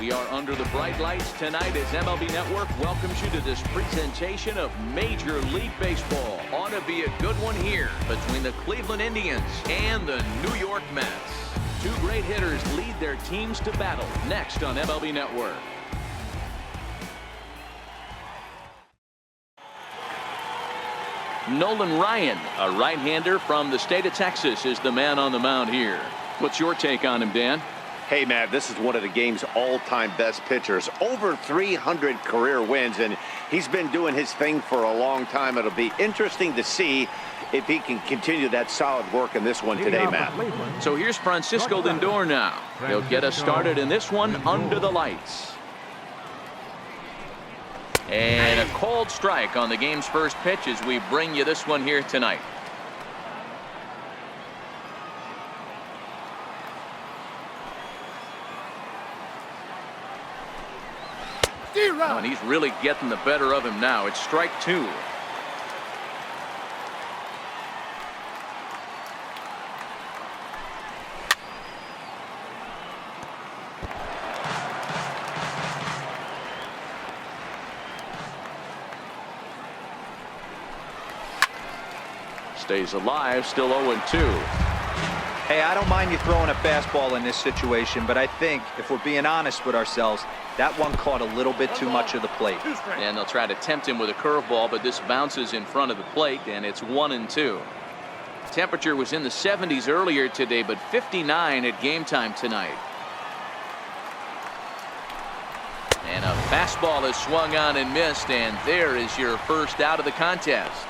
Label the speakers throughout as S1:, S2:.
S1: We are under the bright lights tonight as MLB Network welcomes you to this presentation of Major League Baseball. Ought to be a good one here between the Cleveland Indians and the New York Mets. Two great hitters lead their teams to battle next on MLB Network. Nolan Ryan, a right-hander from the state of Texas, is the man on the mound here. What's your take on him, Dan?
S2: Hey, Matt, this is one of the game's all-time best pitchers. Over 300 career wins, and he's been doing his thing for a long time. It'll be interesting to see if he can continue that solid work in this one today, Matt.
S1: So here's Francisco Lindor now. He'll get us started in this one under the lights. And a cold strike on the game's first pitch as we bring you this one here tonight. Oh, and he's really getting the better of him now. It's strike two. Stays alive, still 0-2.
S3: Hey, I don't mind you throwing a fastball in this situation, but I think if we're being honest with ourselves, that one caught a little bit too much of the plate.
S1: And they'll try to tempt him with a curveball, but this bounces in front of the plate, and it's 1-2. Temperature was in the 70s earlier today, but 59 at game time tonight. And a fastball is swung on and missed, and there is your first out of the contest.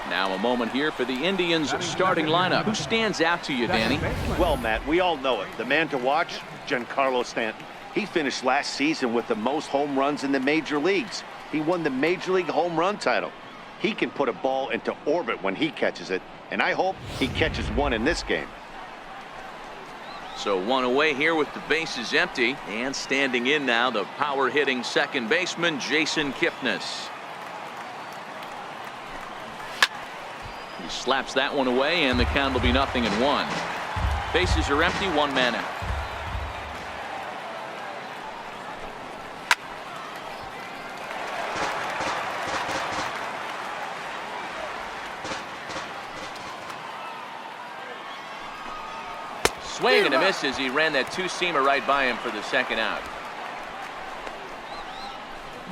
S1: Now a moment here for the Indians starting lineup. Who stands out to you, Danny?
S2: Well, Matt, we all know it. The man to watch, Giancarlo Stanton. He finished last season with the most home runs in the major leagues. He won the Major League home run title. He can put a ball into orbit when he catches it, and I hope he catches one in this game.
S1: So one away here with the bases empty, and standing in now the power-hitting second baseman, Jason Kipnis. He slaps that one away, and the count will be 0-1. Bases are empty, one man out. Swing and a miss as he ran that two-seamer right by him for the second out.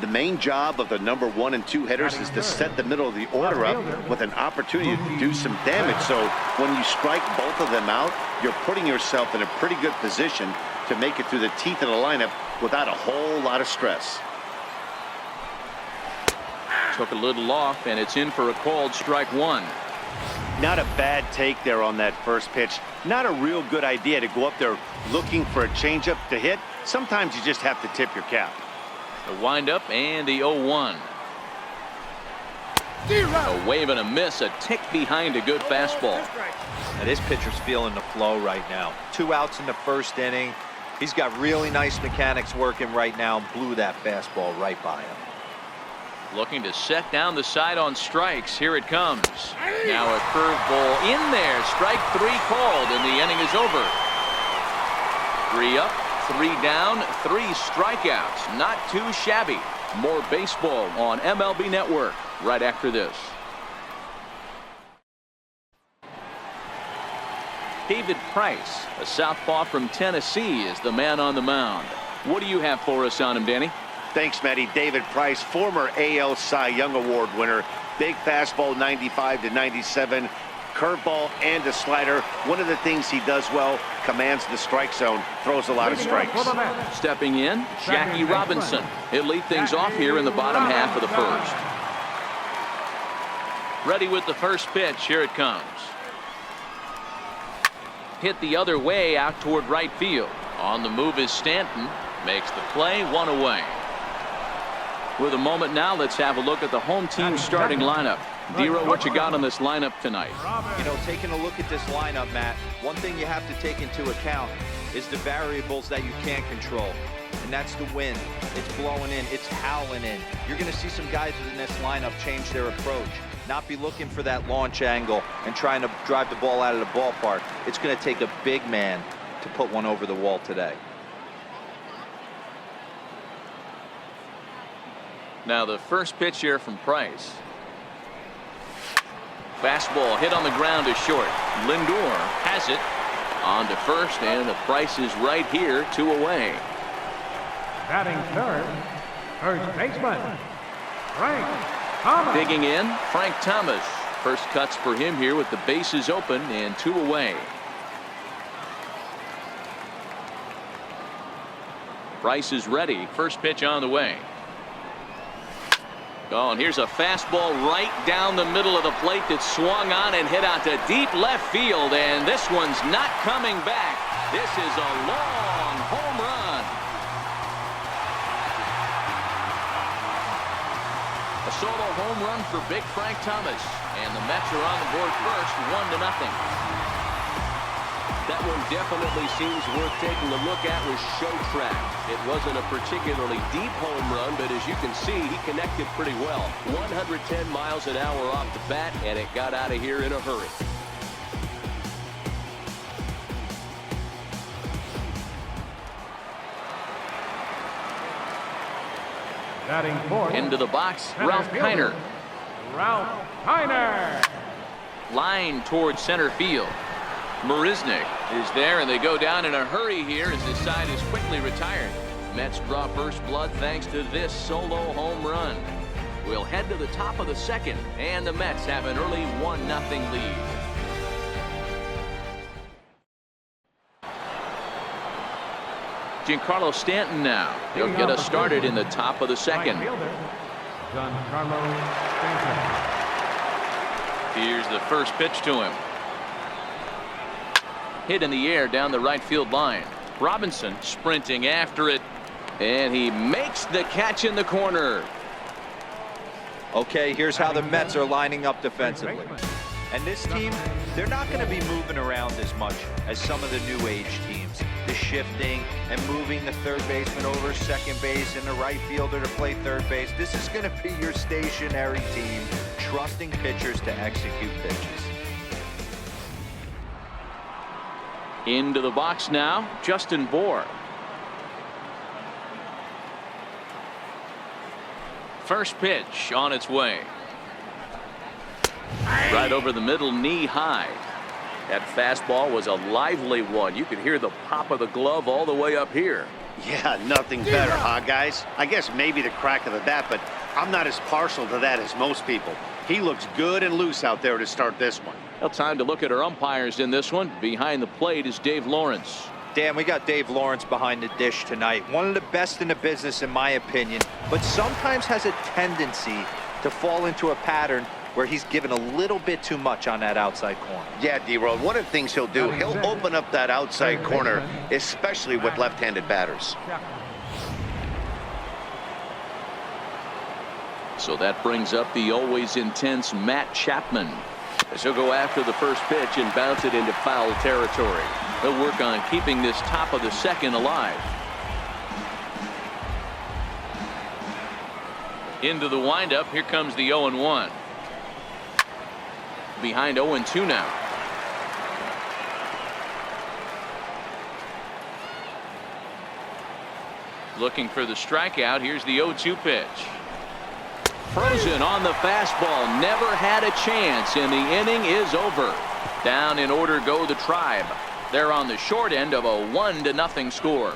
S2: The main job of the number 1 and 2 hitters is to set the middle of the order up with an opportunity to do some damage. So when you strike both of them out, you're putting yourself in a pretty good position to make it through the teeth of the lineup without a whole lot of stress.
S1: Took a little off, and it's in for a called strike one.
S2: Not a bad take there on that first pitch. Not a real good idea to go up there looking for a changeup to hit. Sometimes you just have to tip your cap.
S1: The windup and the 0-1. A wave and a miss, a tick behind a good fastball.
S3: Now, this pitcher's feeling the flow right now. 2 outs in the first inning. He's got really nice mechanics working right now. Blew that fastball right by him.
S1: Looking to set down the side on strikes. Here it comes. Now a curveball in there. Strike 3 called, and the inning is over. 3 up, 3 down, 3 strikeouts. Not too shabby. More baseball on MLB Network right after this. David Price, a southpaw from Tennessee, is the man on the mound. What do you have for us on him, Danny?
S2: Thanks, Matty. David Price, former AL Cy Young Award winner. Big fastball, 95 to 97. Curveball and a slider. One of the things he does well, commands the strike zone, throws a lot of strikes.
S1: Stepping in, Jackie Robinson. He'll lead things off here in the bottom half of the first. Ready with the first pitch. Here it comes. Hit the other way out toward right field. On the move is Stanton. Makes the play, 1 away. With a moment now, let's have a look at the home team starting lineup. Dero, what you got on this lineup tonight?
S3: You know, taking a look at this lineup, Matt, one thing you have to take into account is the variables that you can't control. And that's the wind. It's blowing in. It's howling in. You're going to see some guys in this lineup change their approach. Not be looking for that launch angle and trying to drive the ball out of the ballpark. It's going to take a big man to put one over the wall today.
S1: Now the first pitch here from Price. Fastball hit on the ground is short. Lindor has it on to first, and the Price is right here, 2 away.
S4: Batting third, first baseman, Frank Thomas.
S1: Digging in, Frank Thomas. First cuts for him here with the bases open and 2 away. Price is ready. First pitch on the way. Oh, and here's a fastball right down the middle of the plate that swung on and hit out to deep left field, and this one's not coming back. This is a long home run. A solo home run for big Frank Thomas, and the Mets are on the board first, 1-0.
S5: That one definitely seems worth taking a look at with show track. It wasn't a particularly deep home run, but as you can see, he connected pretty well. 110 miles an hour off the bat, and it got out of here in a hurry.
S4: Batting fourth.
S1: Into the box,
S4: Center
S1: Ralph
S4: fielder,
S1: Kiner.
S4: Ralph Kiner.
S1: Line towards center field. Marisnick is there, and they go down in a hurry here as this side is quickly retired. Mets draw first blood thanks to this solo home run. We'll head to the top of the second, and the Mets have an early 1-0 lead. Giancarlo Stanton now. He'll get us started in the top of the second.
S4: Right fielder, Giancarlo Stanton.
S1: Here's the first pitch to him. Hit in the air down the right field line. Robinson sprinting after it, and he makes the catch in the corner.
S3: Okay, here's how the Mets are lining up defensively. And this team, they're not going to be moving around as much as some of the new age teams. The shifting and moving the third baseman over second base and the right fielder to play third base. This is going to be your stationary team, trusting pitchers to execute pitches.
S1: Into the box now, Justin Bour. First pitch on its way. Right over the middle, knee high. That fastball was a lively one. You could hear the pop of the glove all the way up here.
S2: Yeah, nothing better, huh, guys? I guess maybe the crack of the bat, but I'm not as partial to that as most people. He looks good and loose out there to start this one.
S1: Well, time to look at our umpires in this one. Behind the plate is Dave Lawrence.
S3: Dan, we got Dave Lawrence behind the dish tonight. One of the best in the business, in my opinion, but sometimes has a tendency to fall into a pattern where he's given a little bit too much on that outside corner.
S2: Yeah, D-Roll, one of the things he'll do, he'll open up that outside corner, especially with left-handed batters.
S1: So that brings up the always intense Matt Chapman, as he'll go after the first pitch and bounce it into foul territory. He'll work on keeping this top of the second alive. Into the windup, here comes the 0-1. Behind 0-2 now. Looking for the strikeout. Here's the 0-2 pitch. Frozen on the fastball. Never had a chance, and the inning is over. Down in order go the Tribe. They're on the short end of a 1-0 score.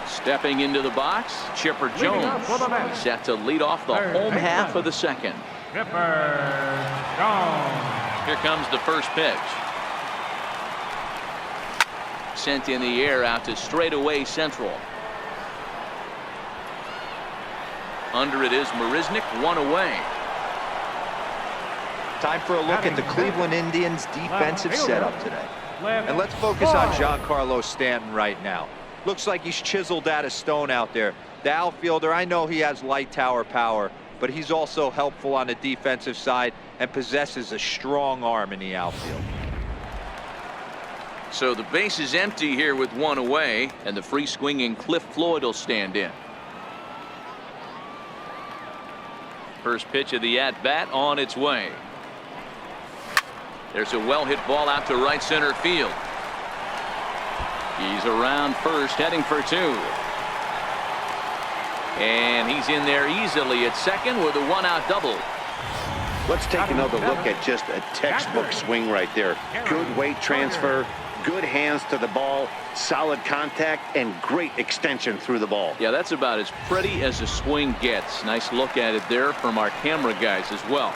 S1: Stepping into the box, Chipper Jones, set to lead off the home half of the second.
S4: Chipper Jones.
S1: Here comes the first pitch. Sent in the air out to straightaway central. Under it is Marisnick, 1 away.
S3: Time for a look at the Cleveland Indians defensive setup today. And let's focus on Giancarlo Stanton right now. Looks like he's chiseled out of stone out there. The outfielder, I know he has light tower power, but he's also helpful on the defensive side and possesses a strong arm in the outfield.
S1: So the base is empty here with 1 away, and the free swinging Cliff Floyd will stand in. First pitch of the at-bat on its way. There's a well-hit ball out to right center field. He's around first, heading for 2. And he's in there easily at second with a 1-out double.
S2: Let's take another look at just a textbook swing right there. Good weight transfer, good hands to the ball, solid contact, and great extension through the ball.
S1: Yeah, that's about as pretty as a swing gets. Nice look at it there from our camera guys as well.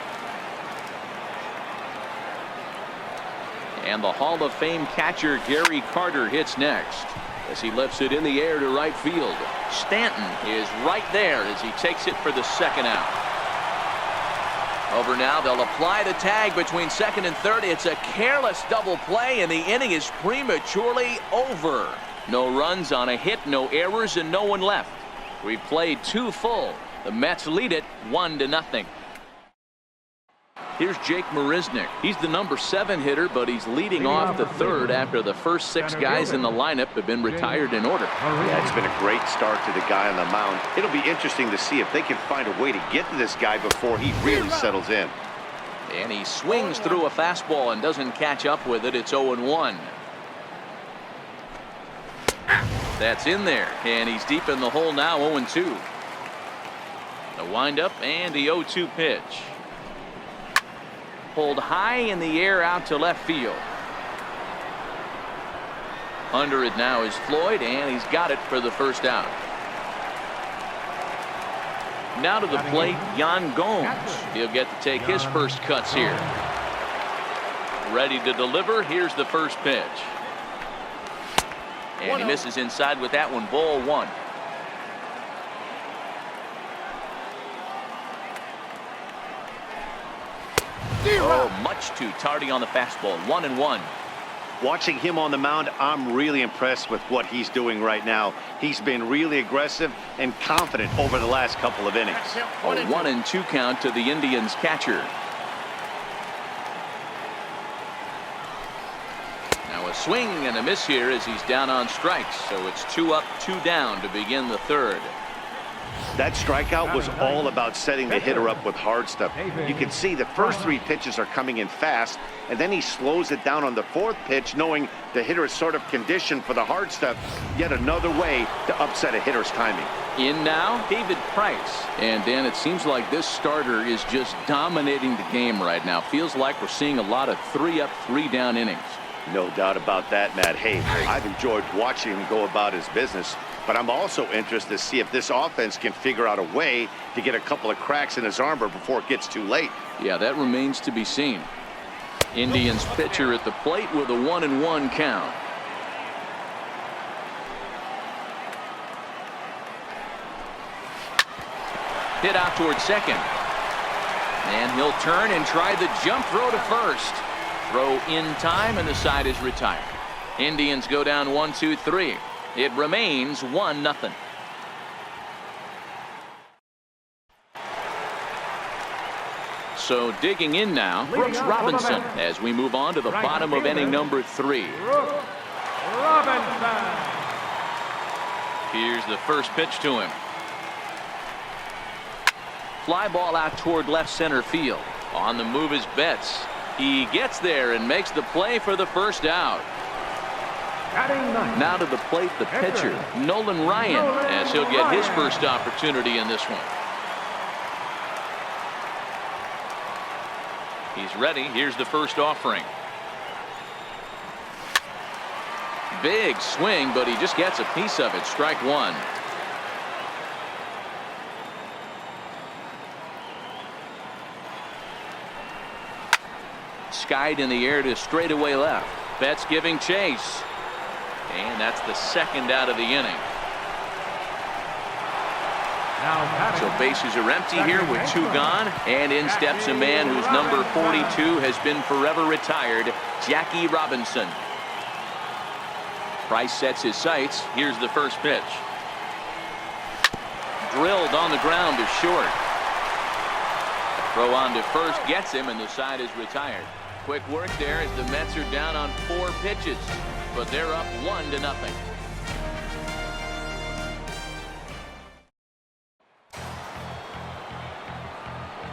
S1: And the Hall of Fame catcher Gary Carter hits next as he lifts it in the air to right field. Stanton is right there as he takes it for the 2nd out. Over now, they'll apply the tag between second and third. It's a careless double play, and the inning is prematurely over. No runs on a hit, no errors, and no one left. We've played 2 full. The Mets lead it 1-0. Here's Jake Marisnick. He's the number 7 hitter, but he's leading off the 3rd after the first 6 guys in the lineup have been retired in order.
S2: Yeah, it's been a great start to the guy on the mound. It'll be interesting to see if they can find a way to get to this guy before he really settles in.
S1: And he swings through a fastball and doesn't catch up with it. It's 0-1. That's in there, and he's deep in the hole now, 0-2. A windup and the 0-2 pitch. Pulled high in the air out to left field. Under it now is Floyd, and he's got it for the 1st out. Now to the plate, Yan Gomes. He'll get to take his first cuts here. Ready to deliver. Here's the first pitch. And he misses inside with that one. Ball 1. Oh, much too tardy on the fastball. 1-1.
S2: Watching him on the mound, I'm really impressed with what he's doing right now. He's been really aggressive and confident over the last couple of innings.
S1: A 1-2 count to the Indians catcher. Now a swing and a miss here as he's down on strikes. So it's 2 up, 2 down to begin the 3rd.
S2: That strikeout was all about setting the hitter up with hard stuff. You can see the first 3 pitches are coming in fast, and then he slows it down on the 4th pitch, knowing the hitter is sort of conditioned for the hard stuff. Yet another way to upset a hitter's timing.
S1: In now, David Price. And Dan, it seems like this starter is just dominating the game right now. Feels like we're seeing a lot of 3 up, 3 down innings.
S2: No doubt about that, Matt. Hey, I've enjoyed watching him go about his business, but I'm also interested to see if this offense can figure out a way to get a couple of cracks in his armor before it gets too late.
S1: Yeah, that remains to be seen. Indians pitcher at the plate with a 1-1 count. Hit out towards second. And he'll turn and try the jump throw to first. Throw in time, and the side is retired. Indians go down 1-2-3. It remains 1-0. So digging in now, Brooks Robinson, as we move on to the bottom of inning number 3.
S4: Robinson.
S1: Here's the first pitch to him. Fly ball out toward left center field. On the move is Betts. He gets there and makes the play for the 1st out. Now to the plate, the pitcher, Nolan Ryan, as he'll get his first opportunity in this one. He's ready. Here's the first offering. Big swing, but he just gets a piece of it. Strike 1. Skied in the air to straightaway left. Betts giving chase. And that's the 2nd out of the inning. So bases are empty here with 2 gone. And in steps a man whose number 42 has been forever retired, Jackie Robinson. Price sets his sights. Here's the first pitch. Drilled on the ground to short. Throw on to first gets him, and the side is retired. Quick work there as the Mets are down on 4 pitches, but they're up 1-0.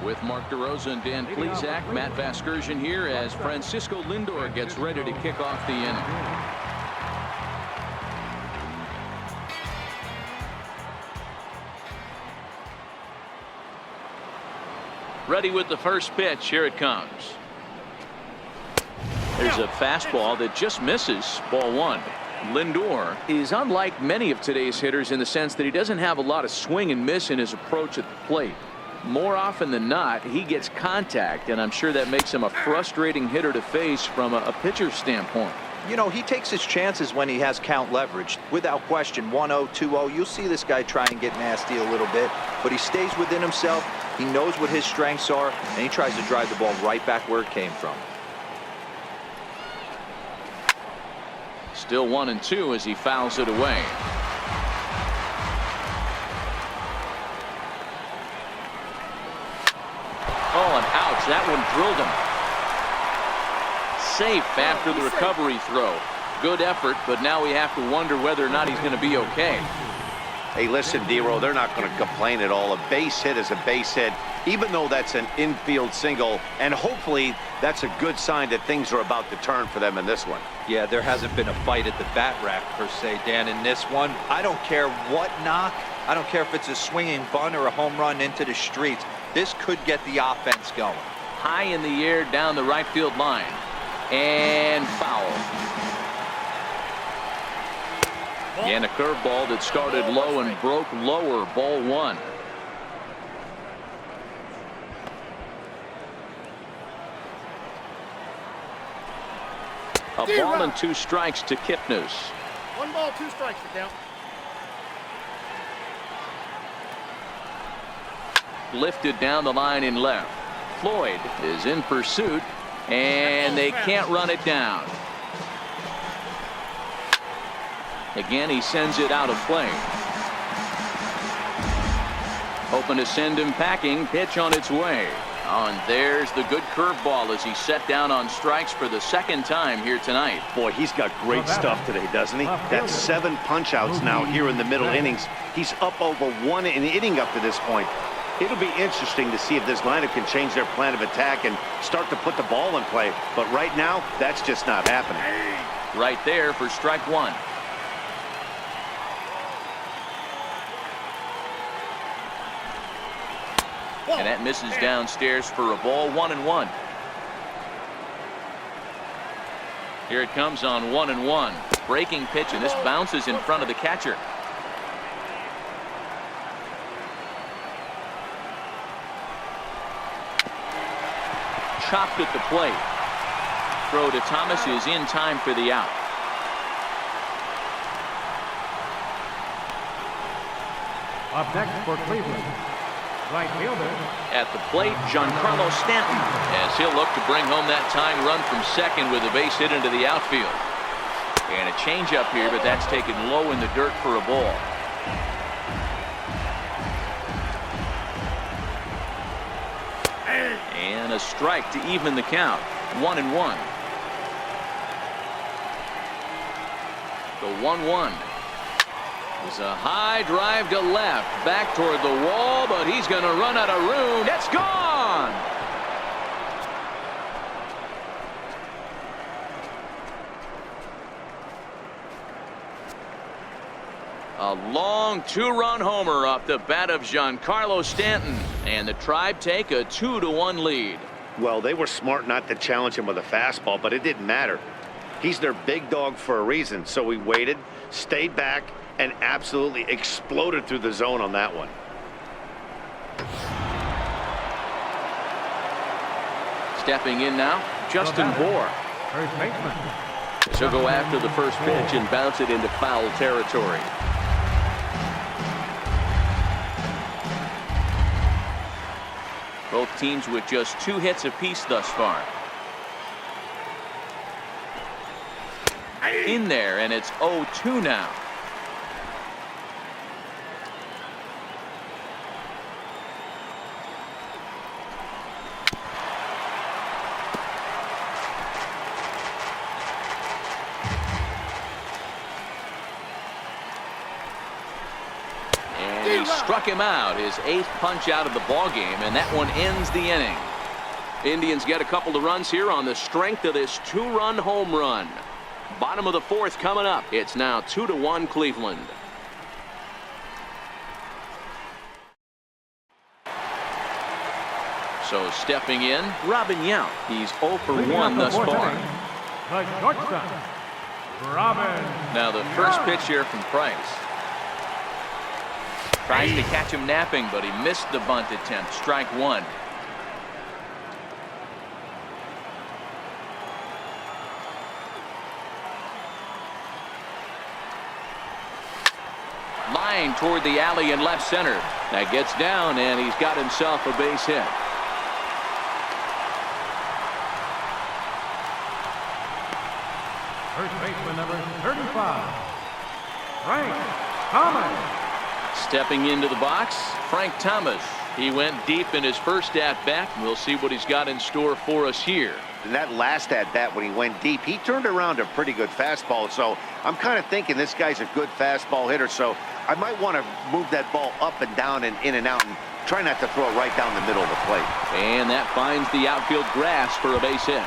S1: With Mark DeRosa and Dan Plesac, Matt Vasgersian here as Francisco Lindor gets ready to kick off the inning. Ready with the first pitch. Here it comes. There's a fastball that just misses. Ball one. Lindor is unlike many of today's hitters in the sense that he doesn't have a lot of swing and miss in his approach at the plate. More often than not, he gets contact, and I'm sure that makes him a frustrating hitter to face from a pitcher's standpoint.
S3: You know, he takes his chances when he has count leveraged. Without question, 1-0, 2-0, you'll see this guy try and get nasty a little bit, but he stays within himself. He knows what his strengths are, and he tries to drive the ball right back where it came from.
S1: Still 1-2 as he fouls it away. Oh, and ouch, that one drilled him. Safe after the recovery throw. Good effort, but now we have to wonder whether or not he's going to be okay.
S2: Hey, listen, D-Row, they're not going to complain at all. A base hit is a base hit, even though that's an infield single, and hopefully that's a good sign that things are about to turn for them in this one.
S3: Yeah, there hasn't been a fight at the bat rack, per se, Dan, in this one. I don't care what knock. I don't care if it's a swinging bunt or a home run into the streets. This could get the offense going.
S1: High in the air down the right field line. And foul. And a curveball that started low and broke lower. Ball one. A ball and 2 strikes to Kipnis.
S6: 1 ball, 2 strikes to count.
S1: Lifted down the line in left. Floyd is in pursuit, and they can't run it down. Again, he sends it out of play. Hoping to send him packing. Pitch on its way. Oh, and there's the good curveball as he set down on strikes for the 2nd time here tonight.
S2: Boy, he's got great stuff today, doesn't he? That's 7 punch-outs now here in the middle innings. He's up over 1 inning up to this point. It'll be interesting to see if this lineup can change their plan of attack and start to put the ball in play. But right now, that's just not happening.
S1: Right there for strike 1. And that misses downstairs for a ball. 1-1. Here it comes on 1-1. Breaking pitch, and this bounces in front of the catcher. Chopped at the plate. Throw to Thomas is in time for the out.
S4: Up next for Cleveland, right fielder.
S1: At the plate, Giancarlo Stanton, as he'll look to bring home that tying run from second with a base hit into the outfield. And a changeup here, but that's taken low in the dirt for a ball. And a strike to even the count. 1-1. The 1-1. There's a high drive to left, back toward the wall, but he's going to run out of room. It's gone. A long 2-run homer off the bat of Giancarlo Stanton, and the Tribe take a 2-1 lead.
S2: Well, they were smart not to challenge him with a fastball, but it didn't matter. He's their big dog for a reason, so he waited, stayed back, and absolutely exploded through the zone on that one.
S1: Stepping in now, Justin Bour.
S4: First baseman.
S1: He'll go after the first pitch and bounce it into foul territory. Both teams with just 2 hits apiece thus far. In there, and it's 0-2 now. And he struck him out, his 8th punch out of the ball game, and that one ends the inning. Indians get a couple of runs here on the strength of this 2-run home run. Bottom of the 4th coming up. It's now 2-1 Cleveland. So stepping in, Robin Yount. He's 0 for 1 thus far.
S4: The shortstop, Robin.
S1: Now the first pitch here from Price. Tries to catch him napping, but he missed the bunt attempt. Strike one. Line toward the alley in left center. That gets down, and he's got himself a base hit.
S4: First baseman number 35, Frank Thomas.
S1: Stepping into the box, Frank Thomas. He went deep in his first at-bat. We'll see what he's got in store for us here.
S2: And that last at-bat when he went deep, he turned around a pretty good fastball. So I'm kind of thinking this guy's a good fastball hitter. So I might want to move that ball up and down and in and out and try not to throw it right down the middle of the plate.
S1: And that finds the outfield grass for a base hit.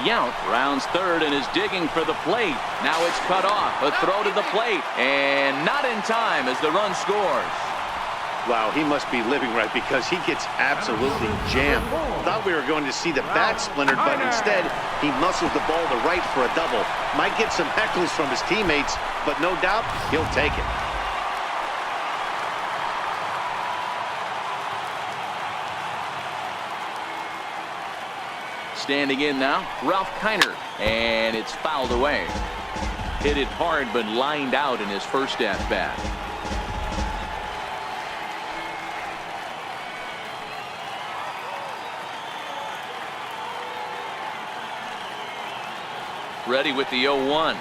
S1: Yount rounds third and is digging for the plate. Now it's cut off. A throw to the plate. And not in time as the run scores.
S2: Wow, he must be living right because he gets absolutely jammed. Thought we were going to see the bat splintered, but instead he muscles the ball to right for a double. Might get some heckles from his teammates, but no doubt he'll take it.
S1: Standing in now, Ralph Kiner, and it's fouled away. Hit it hard, but lined out in his first at-bat. Ready with the 0-1.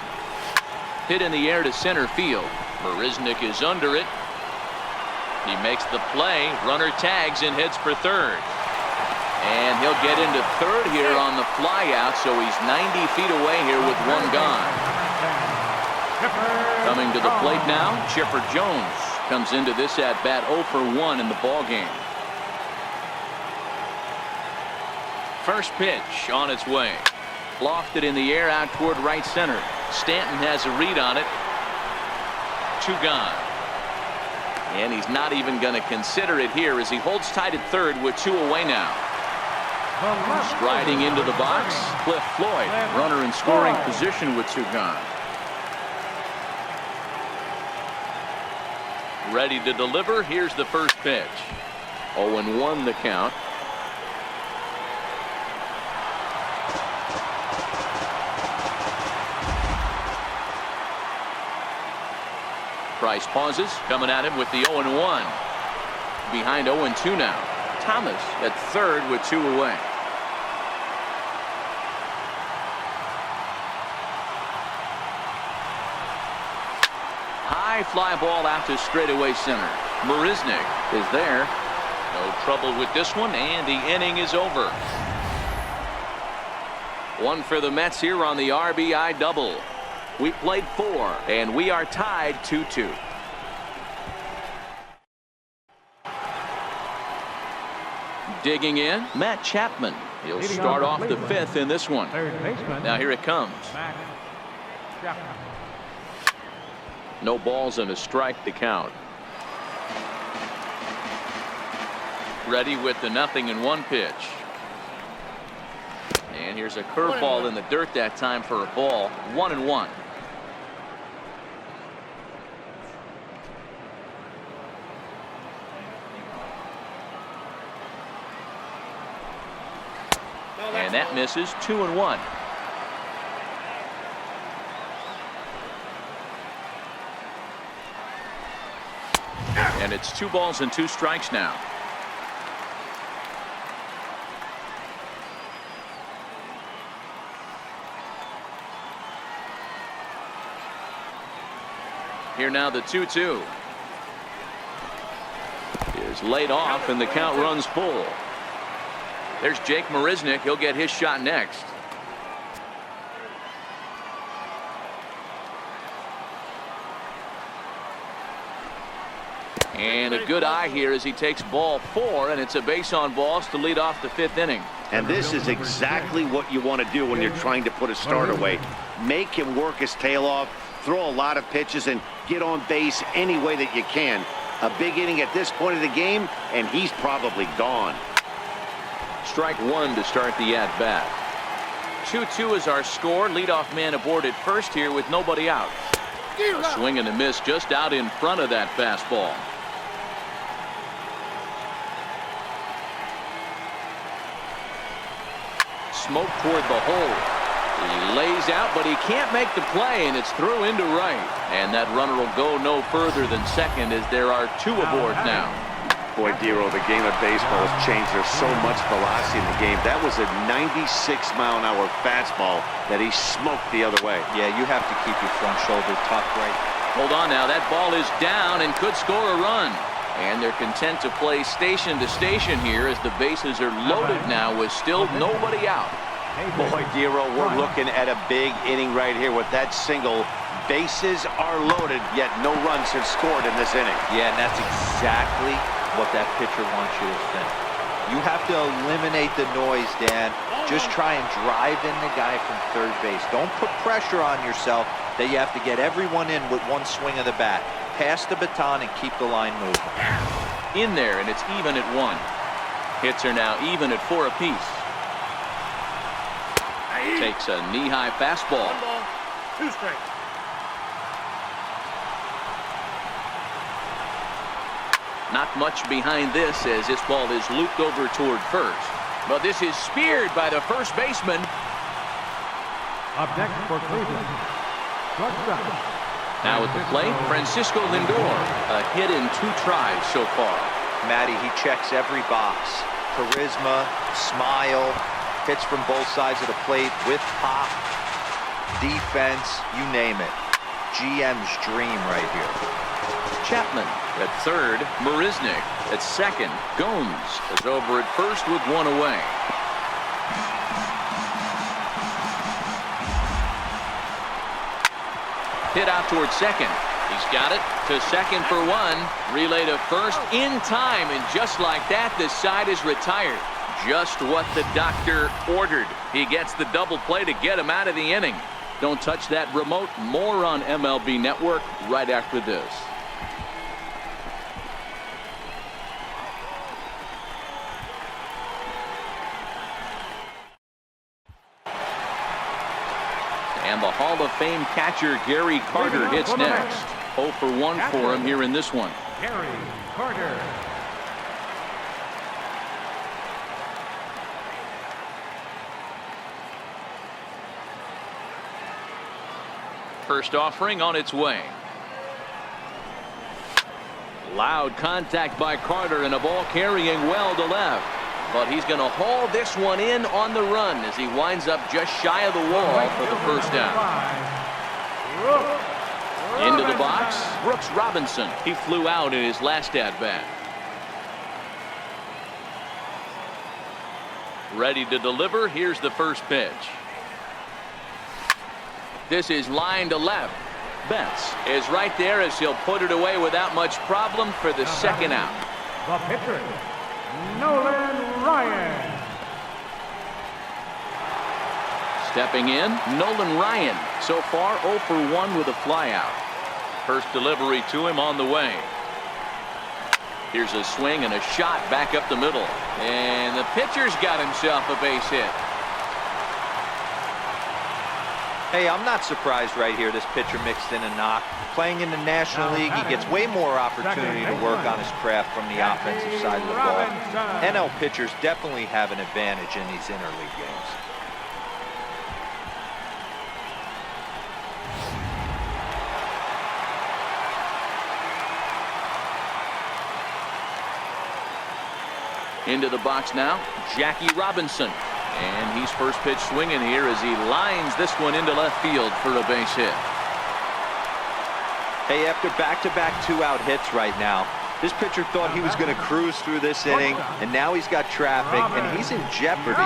S1: Hit in the air to center field. Marisnick is under it. He makes the play. Runner tags and hits for third. And he'll get into third here on the flyout, so he's 90 feet away here with one gone. Coming to the plate now, Chipper Jones comes into this at-bat 0 for 1 in the ballgame. First pitch on its way. Lofted in the air out toward right center. Stanton has a read on it. 2 gone. And he's not even going to consider it here as he holds tight at third with 2 away now. Striding into the box, Cliff Floyd, runner in scoring position with 2 gone. Ready to deliver. Here's the first pitch. 0-1 the count. Price pauses, coming at him with the 0-1. Behind 0-2 now. Thomas at third with 2 away. High fly ball out to straightaway center. Marisnick is there. No trouble with this one, and the inning is over. 1 for the Mets here on the RBI double. We played 4, and we are tied 2-2. Digging in, Matt Chapman. He'll start off the 5th in this one. Now here it comes. No balls and a strike to count. Ready with the 0-1 pitch. And here's a curveball in the dirt that time for a ball. 1-1. And that misses. 2-1. And it's 2 balls and 2 strikes now. Here now the 2-2 is laid off, and the count runs full. There's Jake Marisnick. He'll get his shot next. And a good eye here as he takes ball 4, and it's a base on balls to lead off the 5th inning.
S2: And this is exactly what you want to do when you're trying to put a start away. Make him work his tail off, throw a lot of pitches, and get on base any way that you can. A big inning at this point of the game, and he's probably gone.
S1: Strike one to start the at-bat. 2-2 is our score. Leadoff man aboard at first here with nobody out. A swing and a miss just out in front of that fastball. Smoke toward the hole. He lays out, but he can't make the play, and it's through into right. And that runner will go no further than second as there are two aboard now.
S2: Boy, Dero, the game of baseball has changed. There's so much velocity in the game. That was a 96-mile-an-hour fastball that he smoked the other way.
S3: Yeah, you have to keep your front shoulder tucked right.
S1: Hold on now. That ball is down and could score a run. And they're content to play station to station here as the bases are loaded now with still nobody out.
S2: Boy, Dero, we're looking at a big inning right here with that single. Bases are loaded, yet no runs have scored in this inning.
S3: Yeah, and that's exactly what that pitcher wants you to think. You have to eliminate the noise, Dan. Just try and drive in the guy from third base. Don't put pressure on yourself that you have to get everyone in with one swing of the bat. Pass the baton and keep the line moving.
S1: In there, and it's even at 1. Hits are now even at 4 apiece. Takes a knee-high fastball.
S6: 1 ball, 2 strikes.
S1: Not much behind this as this ball is looped over toward first. But this is speared by the first baseman.
S4: Up next for Cleveland, shortstop.
S1: Now at the plate, Francisco Lindor. A hit in 2 tries so far.
S3: Matty, he checks every box. Charisma, smile, hits from both sides of the plate with pop, defense, you name it. GM's dream right here.
S1: Chapman at third. Marisnik at second. Gomes is over at first with 1 away. Hit out towards second. He's got it to second for 1. Relay to first in time, and just like that, the side is retired. Just what the doctor ordered. He gets the double play to get him out of the inning. Don't touch that remote. More on MLB Network right after this. And the Hall of Fame catcher Gary Carter hits next. 0 for 1 for him here in this one.
S4: Gary Carter.
S1: First offering on its way. Loud contact by Carter and a ball carrying well to left. But he's going to haul this one in on the run as he winds up just shy of the wall for the first down. Into the box, Brooks Robinson. He flew out in his last at-bat. Ready to deliver. Here's the first pitch. This is line to left. Betts is right there as he'll put it away without much problem for the second out.
S4: The pitcher, Nolan Ryan.
S1: Stepping in, Nolan Ryan. So far 0 for 1 with a flyout. First delivery to him on the way. Here's a swing and a shot back up the middle. And the pitcher's got himself a base hit.
S3: Hey, I'm not surprised right here this pitcher mixed in a knock. Playing in the National League, he gets way more opportunity to work on his craft from the offensive side of the ball. NL pitchers definitely have an advantage in these interleague games.
S1: Into the box now, Jackie Robinson. And he's first pitch swinging here as he lines this one into left field for a base hit.
S3: Hey, after back-to-back 2-out hits right now, this pitcher thought he was going to cruise through this inning, and now he's got traffic, and he's in jeopardy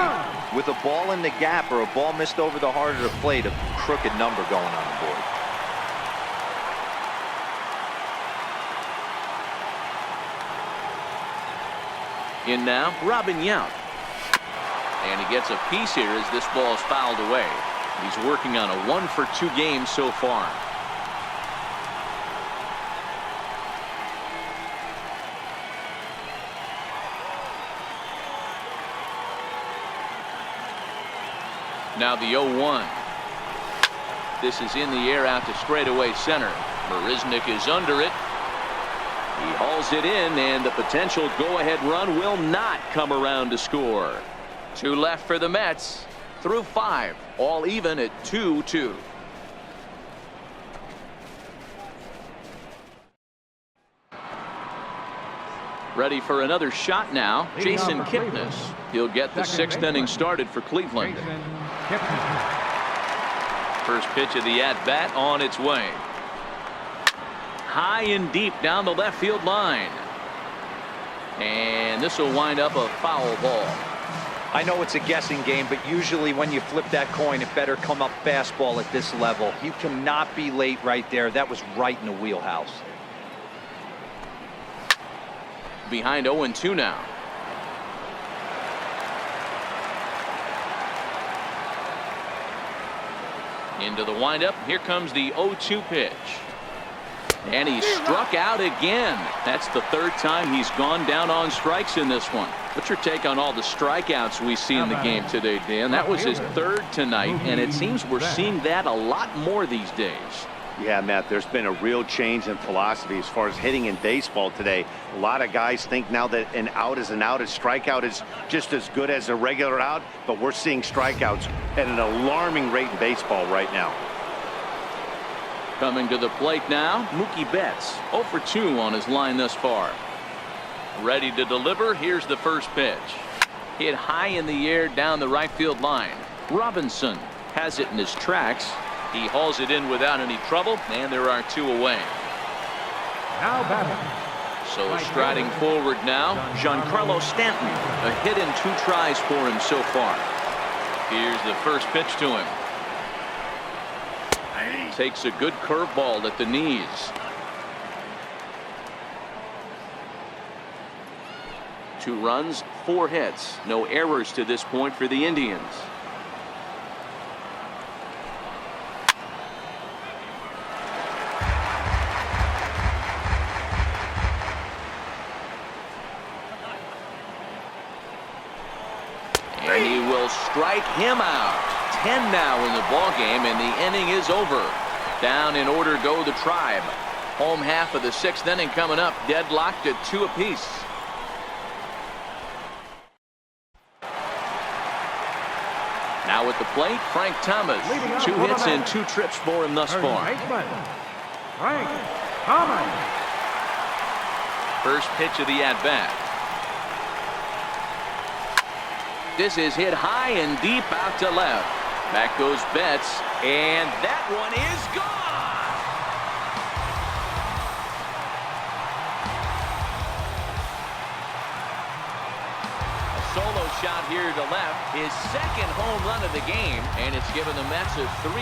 S3: with a ball in the gap or a ball missed over the heart of the plate, a crooked number going on the board.
S1: In now, Robin Yount. And he gets a piece here as this ball is fouled away. He's working on a 1 for 2 game so far. Now the 0-1. This is in the air out to straightaway center. Marisnick is under it. He hauls it in, and the potential go-ahead run will not come around to score. 2 left for the Mets. Through 5, all even at 2-2. Ready for another shot now. Jason Kipnis. He'll get the 6th inning started for Cleveland. First pitch of the at-bat on its way. High and deep down the left field line. And this will wind up a foul ball.
S3: I know it's a guessing game, but usually when you flip that coin, it better come up fastball at this level. You cannot be late right there. That was right in the wheelhouse.
S1: Behind 0-2 now. Into the windup. Here comes the 0-2 pitch. And he struck out again. That's the 3rd time he's gone down on strikes in this one. What's your take on all the strikeouts we see in the game today, Dan? That was his 3rd tonight, and it seems we're seeing that a lot more these days.
S2: Yeah, Matt, there's been a real change in philosophy as far as hitting in baseball today. A lot of guys think now that an out is an out. A strikeout is just as good as a regular out, but we're seeing strikeouts at an alarming rate in baseball right now.
S1: Coming to the plate now, Mookie Betts. 0 for 2 on his line thus far. Ready to deliver. Here's the first pitch. Hit high in the air down the right field line. Robinson has it in his tracks. He hauls it in without any trouble, and there are 2 away.
S4: Now batting.
S1: So striding forward now, Giancarlo Stanton. A hit in 2 tries for him so far. Here's the first pitch to him. Takes a good curveball at the knees. Two runs, 4 hits. No errors to this point for the Indians. And he will strike him out. 10 now in the ball game, and the inning is over. Down in order go the Tribe. Home half of the 6th inning coming up, deadlocked at 2 apiece. Now at the plate, Frank Thomas. 2 hits and 2 trips for him thus far.
S4: Frank Thomas.
S1: First pitch of the at-bat. This is hit high and deep out to left. Back goes Betts, and that one is gone. A solo shot here to left, his 2nd home run of the game, and it's given the Mets a 3-2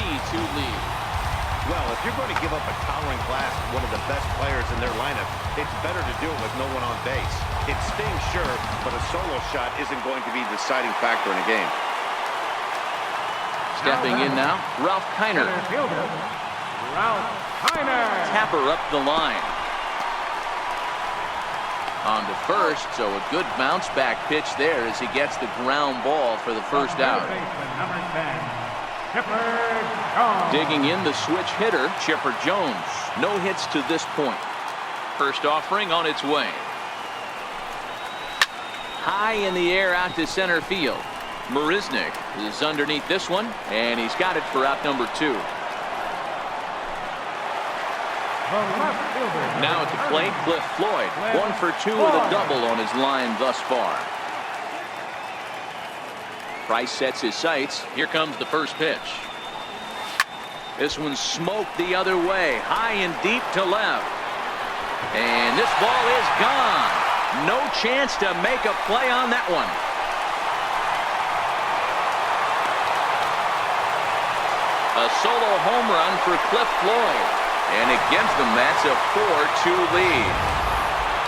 S1: lead.
S2: Well, if you're going to give up a towering class to one of the best players in their lineup, it's better to do it with no one on base. It stings, sure, but a solo shot isn't going to be the deciding factor in a game.
S1: Stepping in now, Ralph Kiner.
S4: Ralph Kiner.
S1: Tapper up the line. On to first, so a good bounce back pitch there as he gets the ground ball for the first out. Digging in the switch hitter, Chipper Jones. No hits to this point. First offering on its way. High in the air out to center field. Marisnick is underneath this one, and he's got it for out number 2. Now at the plate, Cliff Floyd. 1 for 2 with a double on his line thus far. Price sets his sights. Here comes the first pitch. This one's smoked the other way, high and deep to left. And this ball is gone. No chance to make a play on that one. A solo home run for Cliff Floyd. And it gives the Mets a 4-2 lead.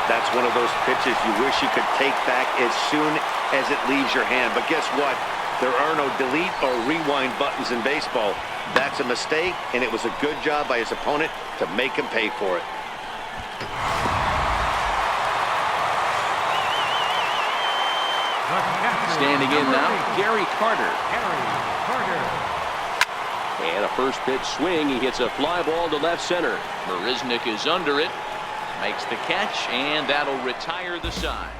S2: That's one of those pitches you wish you could take back as soon as it leaves your hand. But guess what? There are no delete or rewind buttons in baseball. That's a mistake, and it was a good job by his opponent to make him pay for it.
S1: Standing in now, Gary Carter.
S5: And a first pitch swing. He hits a fly ball to left center.
S1: Marisnick is under it. Makes the catch, and that'll retire the side.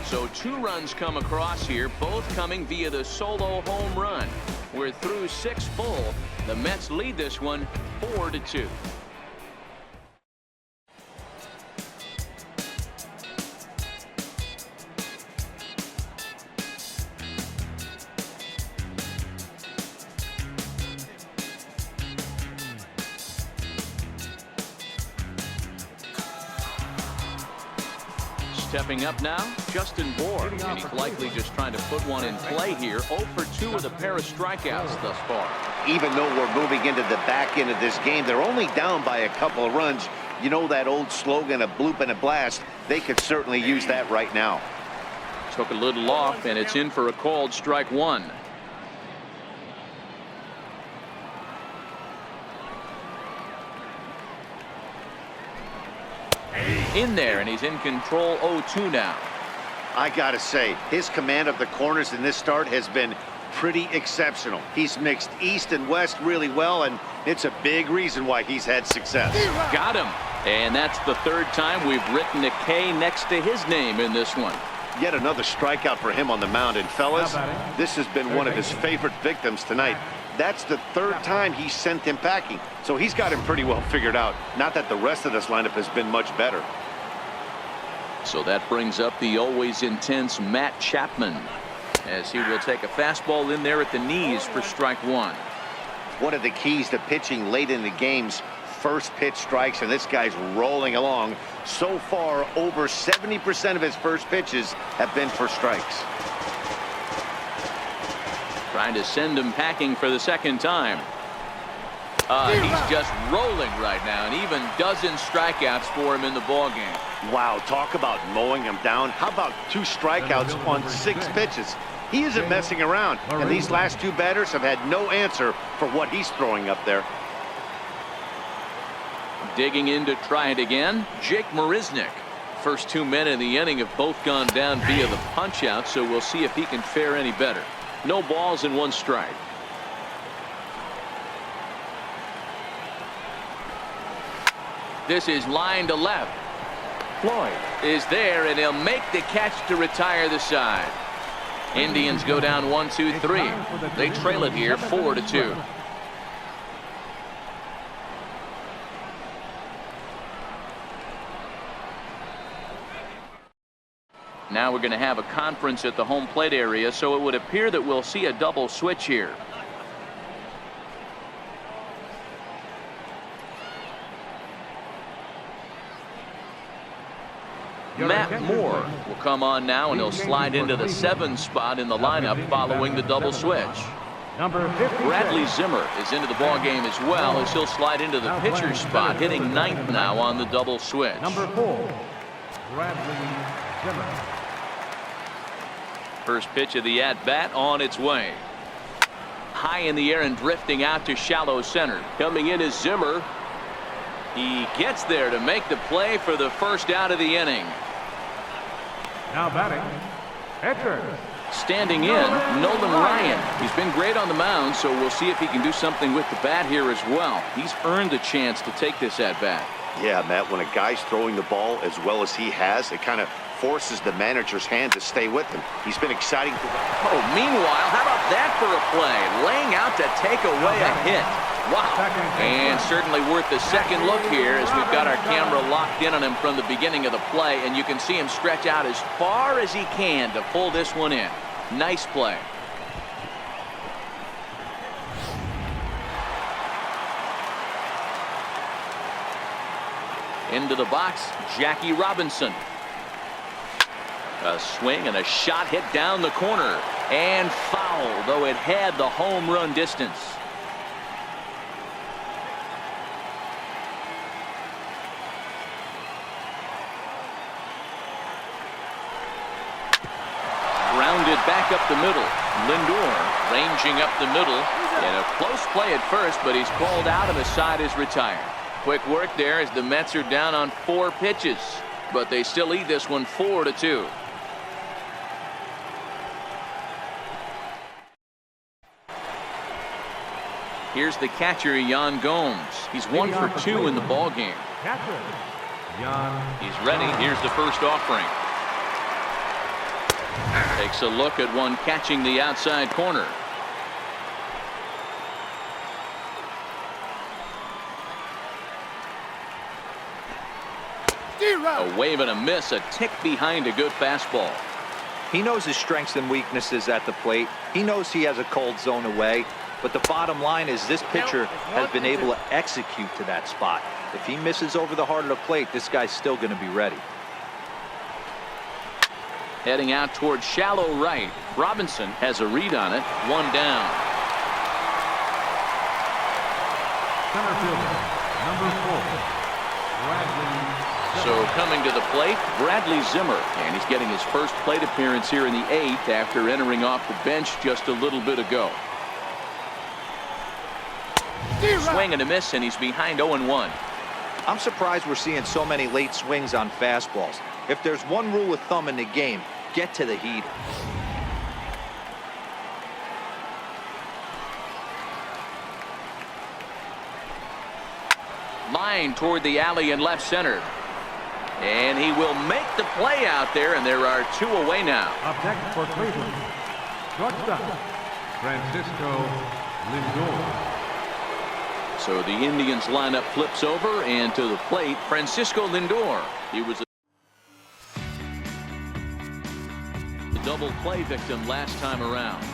S1: So 2 runs come across here, both coming via the solo home run. We're through 6 full. The Mets lead this one 4-2. Stepping up now, Justin Bour, and he's likely just trying to put one in play here. 0 for 2 with a pair of strikeouts thus far.
S2: Even though we're moving into the back end of this game, they're only down by a couple of runs. You know that old slogan, a bloop and a blast? They could certainly use that right now.
S1: Took a little off, and it's in for a called strike 1. In there, and he's in control. 0-2 now.
S2: I gotta say, his command of the corners in this start has been pretty exceptional. He's mixed east and west really well, and it's a big reason why he's had success.
S1: Got him. And that's the 3rd time we've written a K next to his name in this one.
S2: Yet another strikeout for him on the mound. And fellas, this has been one of his favorite victims tonight. That's the 3rd time he sent him packing. So he's got him pretty well figured out. Not that the rest of this lineup has been much better.
S1: So that brings up the always intense Matt Chapman, as he will take a fastball in there at the knees for strike 1.
S2: One of the keys to pitching late in the game's first pitch strikes, and this guy's rolling along. So far, over 70% of his first pitches have been for strikes.
S1: Trying to send him packing for the 2nd time. He's just rolling right now, and even dozen strikeouts for him in the ballgame.
S2: Wow, talk about mowing him down. How about 2 strikeouts on 6 pitches? He isn't messing around, and these last 2 batters have had no answer for what he's throwing up there.
S1: Digging in to try it again, Jake Marisnick. First 2 men in the inning have both gone down via the punch-out, so we'll see if he can fare any better. No balls and 1 strike. This is line to left. Floyd is there, and he'll make the catch to retire the side. Indians go down 1-2-3. They trail it here 4-2. Now we're going to have a conference at the home plate area, so it would appear that we'll see a double switch here. Matt Moore will come on now, and he'll slide into the 7th spot in the lineup following the double switch. Bradley Zimmer is into the ball game as well, as he'll slide into the pitcher's spot, hitting 9th now on the double switch.
S4: Number 4, Bradley Zimmer.
S1: First pitch of the at-bat on its way. High in the air and drifting out to shallow center.
S5: Coming in is Zimmer.
S1: He gets there to make the play for the first out of the inning.
S4: Now batting, pitcher.
S1: Standing in, Nolan Ryan. He's been great on the mound, so we'll see if he can do something with the bat here as well. He's earned the chance to take this at-bat.
S2: Yeah, Matt, when a guy's throwing the ball as well as he has, it kind of forces the manager's hand to stay with him. He's been exciting.
S1: Oh, meanwhile, how about that for a play? Laying out to take away a hit. Wow. And certainly worth the second look here, as we've got our camera locked in on him from the beginning of the play, and you can see him stretch out as far as he can to pull this one in. Nice play. Into the box, Jackie Robinson. A swing and a shot hit down the corner, and foul, though it had the home run distance. Grounded back up the middle. Lindor ranging up the middle in a close play at first, but he's called out and the side is retired. Quick work there as the Mets are down on 4 pitches, but they still lead this one 4-2. Here's the catcher, Yan Gomes. He's 1 for 2 in the ball game.
S4: Catcher, Yan.
S1: He's ready. Here's the first offering. Takes a look at one catching the outside corner. A wave and a miss, a tick behind a good fastball.
S3: He knows his strengths and weaknesses at the plate. He knows he has a cold zone away. But the bottom line is this pitcher has been able to execute to that spot. If he misses over the heart of the plate, this guy's still going to be ready.
S1: Heading out towards shallow right. Robinson has a read on it. 1 down.
S4: Center fielder, number 4, Bradley.
S1: So coming to the plate, Bradley Zimmer. And he's getting his first plate appearance here in the 8th after entering off the bench just a little bit ago. Swing and a miss, and he's behind 0-1.
S3: I'm surprised we're seeing so many late swings on fastballs. If there's one rule of thumb in the game, get to the heater.
S1: Line toward the alley in left center. And he will make the play out there, and there are 2 away now.
S4: Up next for Cleveland, shortstop, Francisco Lindor.
S1: So the Indians lineup flips over, and to the plate, Francisco Lindor. He was a double play victim last time around.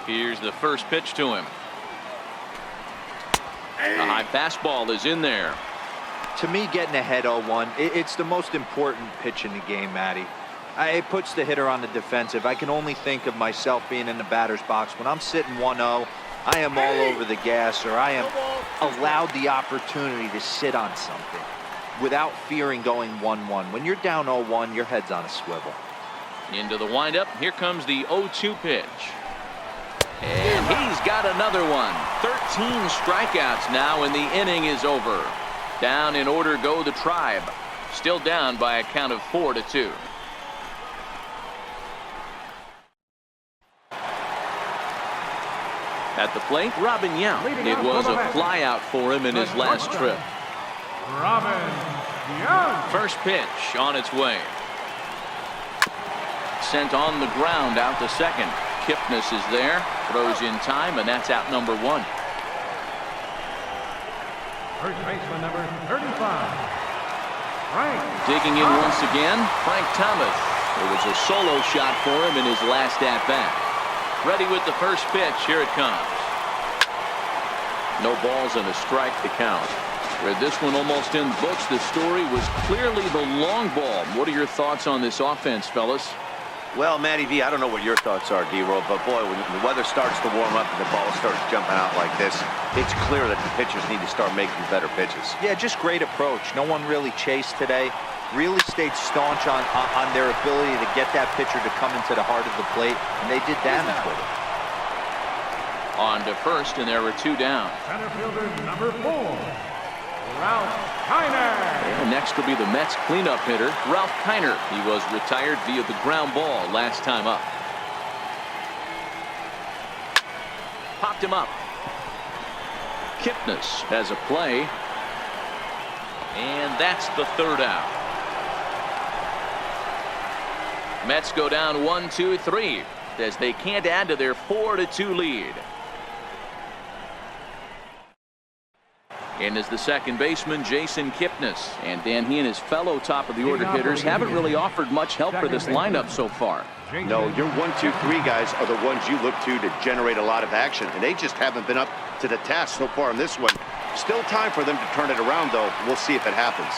S1: Here's the first pitch to him. A high fastball is in there.
S3: To me, getting ahead 0-1, it's the most important pitch in the game, Matty. It puts the hitter on the defensive. I can only think of myself being in the batter's box. When I'm sitting 1-0, I am all over the gas, or I am allowed the opportunity to sit on something without fearing going 1-1. When you're down 0-1, your head's on a swivel.
S1: Into the windup. Here comes the 0-2 pitch. And he's got another one. 13 strikeouts now, and the inning is over. Down in order go the Tribe. Still down by a count of 4-2. At the plate, Robin Yount. It was a flyout for him in his last trip.
S4: Robin Yount.
S1: First pitch on its way. Sent on the ground out to second. Kipnis is there, throws in time, and that's out number 1.
S4: First baseman number 35, Frank.
S1: Digging in once again, Frank Thomas. It was a solo shot for him in his last at-bat. Ready with the first pitch. Here it comes. No balls and a strike to count. With this one almost in the books, the story was clearly the long ball. What are your thoughts on this offense, fellas?
S2: Well, Matty V, I don't know what your thoughts are, D-Roll, but boy, when the weather starts to warm up and the ball starts jumping out like this, it's clear that the pitchers need to start making better pitches.
S3: Yeah, just great approach. No one really chased today. Really stayed staunch on their ability to get that pitcher to come into the heart of the plate, and they did damage with it.
S1: On to first, and there were 2 down.
S4: Center fielder number 4, Ralph Kiner.
S1: And next will be the Mets cleanup hitter, Ralph Kiner. He was retired via the ground ball last time up. Popped him up. Kipnis has a play. And that's the 3rd out. Mets go down 1-2-3 as they can't add to their 4-2 lead. In is the second baseman, Jason Kipnis. And Dan, he and his fellow top-of-the-order hitters haven't really offered much help for this lineup so far.
S2: No, your 1-2-3 guys are the ones you look to generate a lot of action, and they just haven't been up to the task so far in this one. Still time for them to turn it around, though. We'll see if it happens.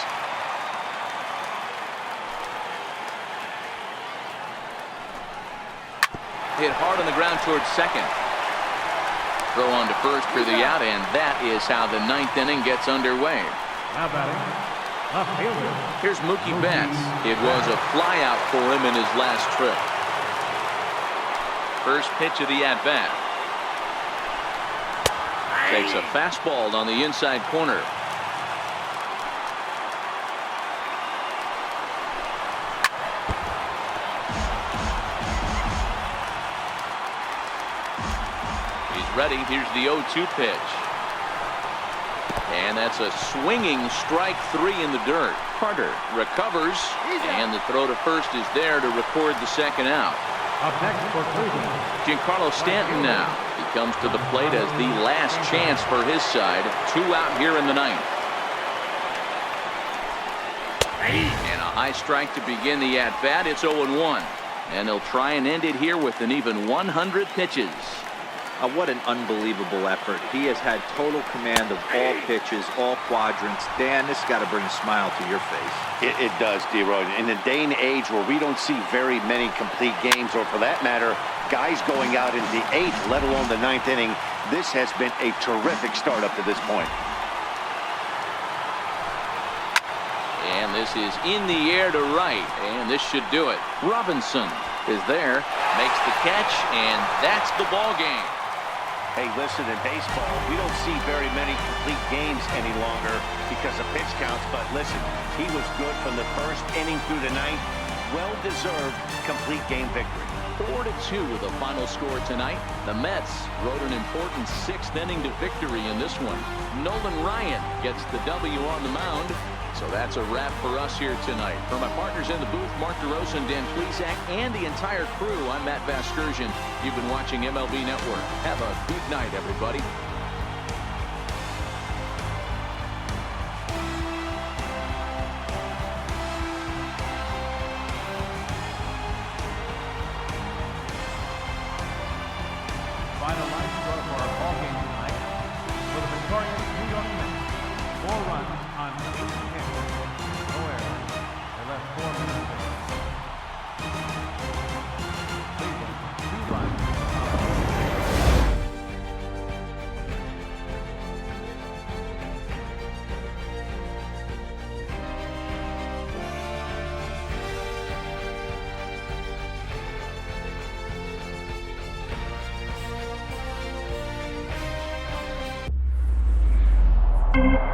S1: Hit hard on the ground towards second. Throw on to first for the out, and that is how the 9th inning gets underway.
S4: Now batting, left fielder.
S1: Here's Mookie Betts. It was a flyout for him in his last trip. First pitch of the at-bat. Takes a fastball on the inside corner. ready. Here's the 0-2 pitch. And that's a swinging strike 3 in the dirt. Carter recovers, and the throw to first is there to record the second out.
S4: Up next for Cleveland,
S1: Giancarlo Stanton now. He comes to the plate as the last chance for his side. 2 out here in the ninth. And a high strike to begin the at-bat. It's 0-1. And they'll try and end it here with an even 100 pitches.
S3: What an unbelievable effort. He has had total command of all pitches, all quadrants. Dan, this has got to bring a smile to your face.
S2: It does, D-Roy. In the day and age where we don't see very many complete games, or for that matter, guys going out in the 8th, let alone the 9th inning, this has been a terrific start up to this point.
S1: And this is in the air to right, and this should do it. Robinson is there, makes the catch, and that's the ball game.
S2: Hey, listen, in baseball, we don't see very many complete games any longer because of pitch counts, but listen, he was good from the first inning through the 9th. Well-deserved complete game victory.
S1: 4-2 with the final score tonight. The Mets rode an important 6th inning to victory in this one. Nolan Ryan gets the W on the mound. So that's a wrap for us here tonight. For my partners in the booth, Mark DeRosa and Dan Plesac, and the entire crew, I'm Matt Vasgersian. You've been watching MLB Network. Have a good night, everybody.
S4: final line score for our ball game tonight. For the victorious New York Mets, 4 runs on 8 hits. No errors. They left 4 minutes there. Cleveland, 2 runs.
S7: Thank you.